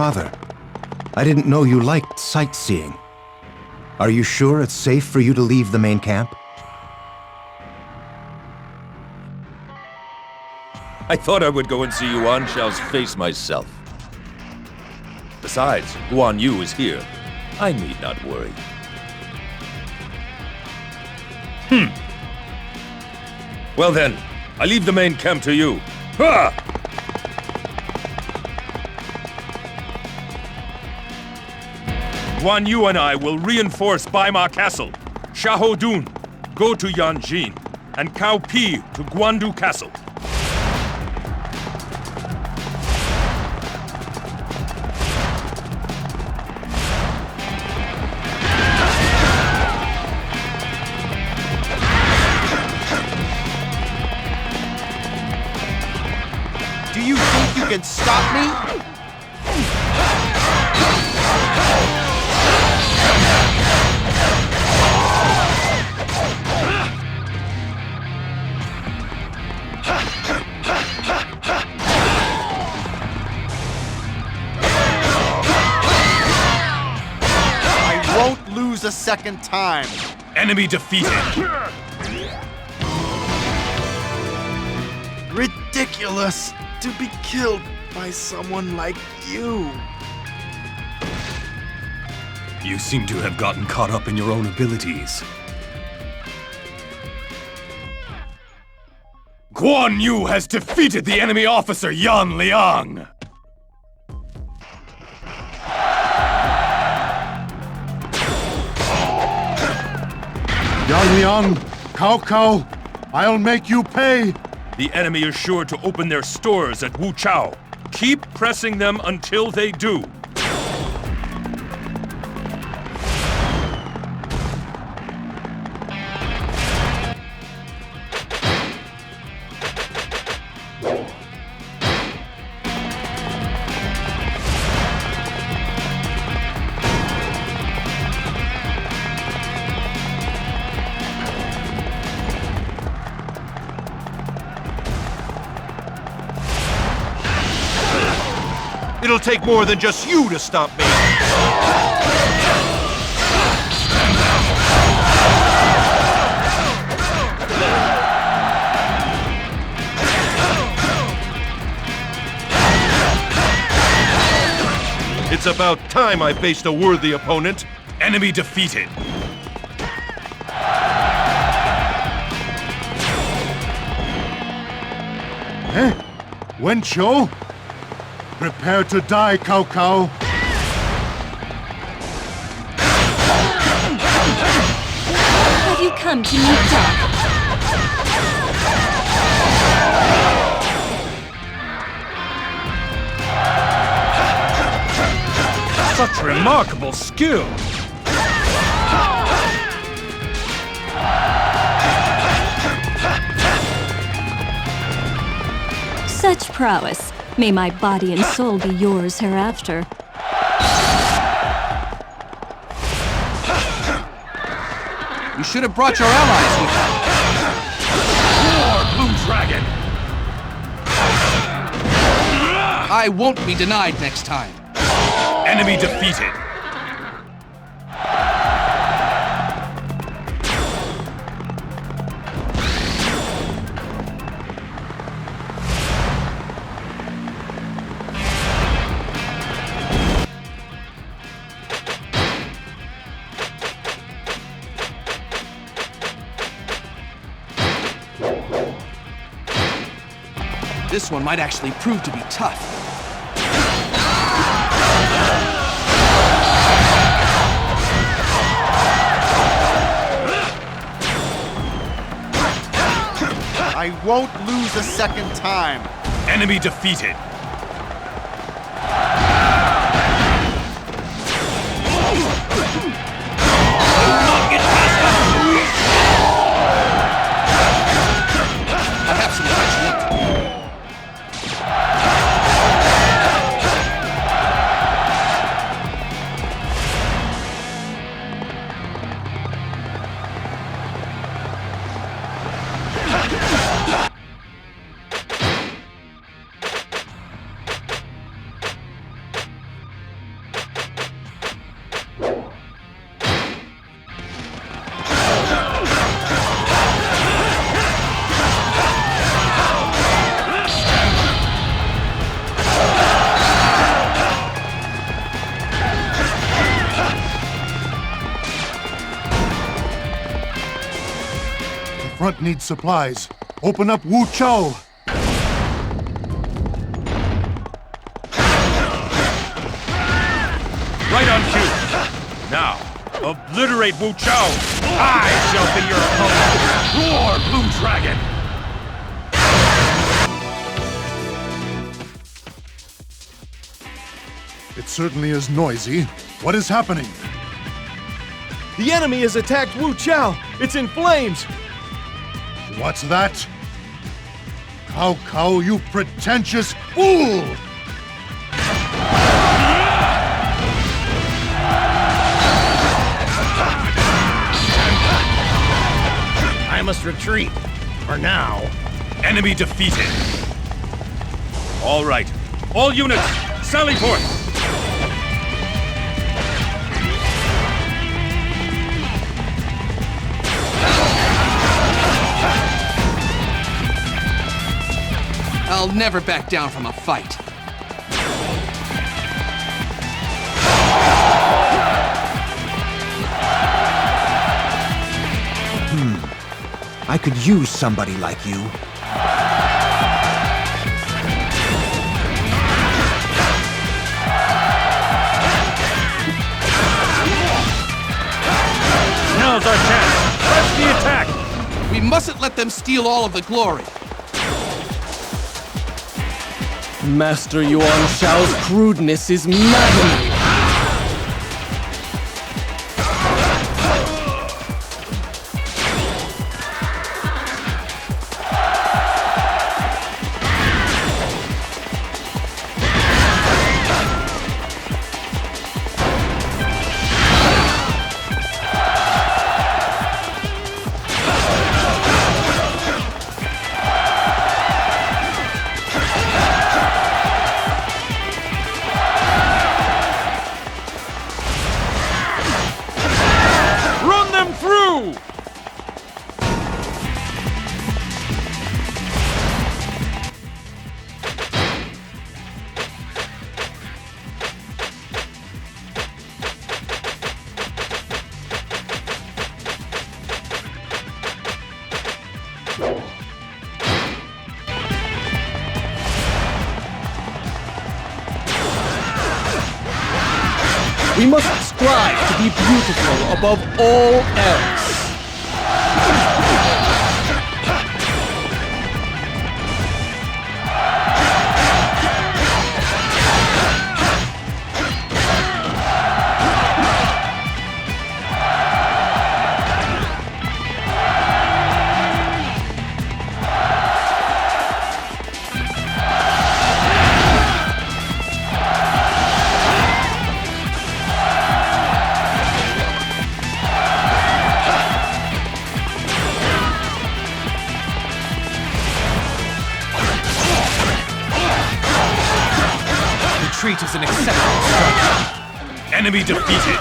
father. I didn't know you liked sightseeing. Are you sure it's safe for you to leave the main camp? I thought I would go and see Yuan Shao's face myself. Besides, Guan Yu is here. I need not worry. Well then, I leave the main camp to you. Ha! Guan Yu and I will reinforce Baima Castle. Xiahou Dun, go to Yanjin, and Cao Pi to Guandu Castle. Do you think you can stop me? I won't lose a second time. Enemy defeated. Ridiculous to be killed by someone like you. You seem to have gotten caught up in your own abilities. Guan Yu has defeated the enemy officer Yan Liang! Yan Liang, Cao Cao, I'll make you pay! The enemy is sure to open their stores at Wu Chao. Keep pressing them until they do. It'll take more than just you to stop me. It's about time I faced a worthy opponent. Enemy defeated. Eh? Yuan Shao? Prepare to die, Cao Cao. Have you come to meet death? Such remarkable skill! Such prowess. May my body and soul be yours hereafter. You should have brought your allies with you. War, Blue Dragon! I won't be denied next time. Enemy defeated. This one might actually prove to be tough. I won't lose a second time. Enemy defeated. I have some questions. Front needs supplies. Open up Wu Chao. Right on cue. Now, obliterate Wu Chao. I shall be your opponent. Roar, Blue Dragon. It certainly is noisy. What is happening? The enemy has attacked Wu Chao! It's in flames! What's that? Cao Cao, you pretentious fool! I must retreat. For now. Enemy defeated. All right. All units, sally forth. I'll never back down from a fight. I could use somebody like you. Now's our chance. Press the attack. We mustn't let them steal all of the glory. Master Yuan Shao's crudeness is maddening. We must strive to be beautiful above all else. Retreat is an acceptable strategy. Enemy defeated.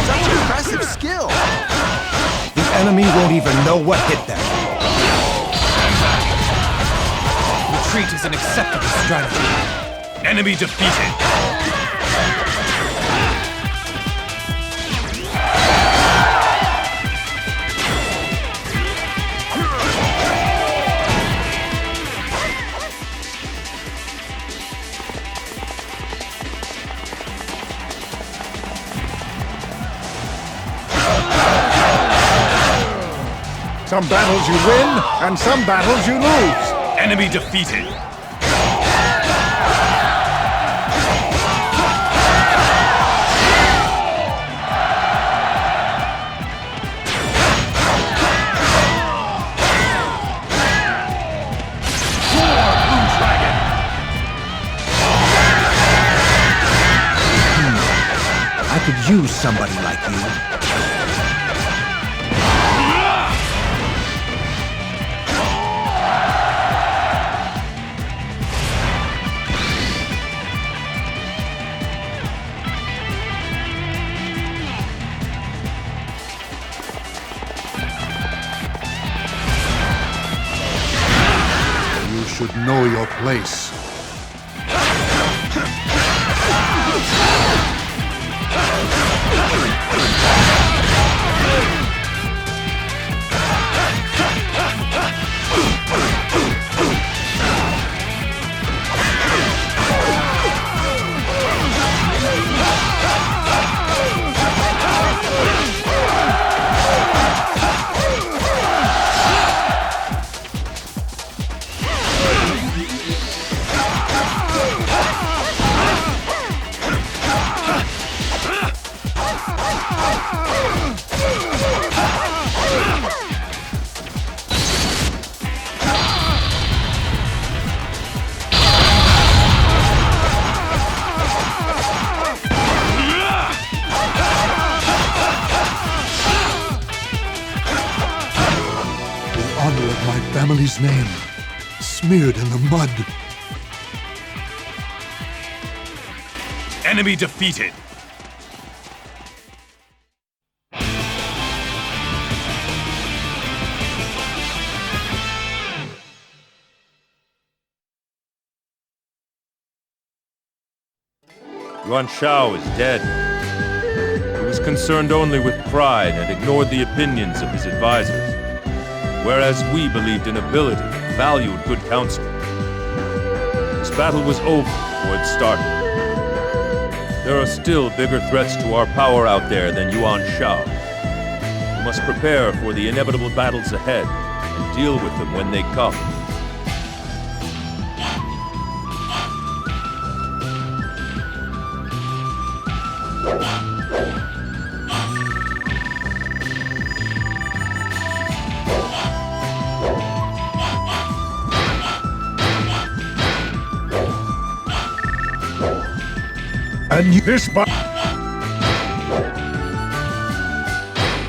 Such impressive skill! The enemy won't even know what hit them. Retreat is an acceptable strategy. Enemy defeated. Some battles you win, and some battles you lose. Enemy defeated. somebody like you. You should know your place. Honor of my family's name, smeared in the mud. Enemy defeated. Yuan Shao is dead. He was concerned only with pride and ignored the opinions of his advisors. Whereas we believed in ability and valued good counsel. This battle was over before it started. There are still bigger threats to our power out there than Yuan Shao. We must prepare for the inevitable battles ahead and deal with them when they come. And this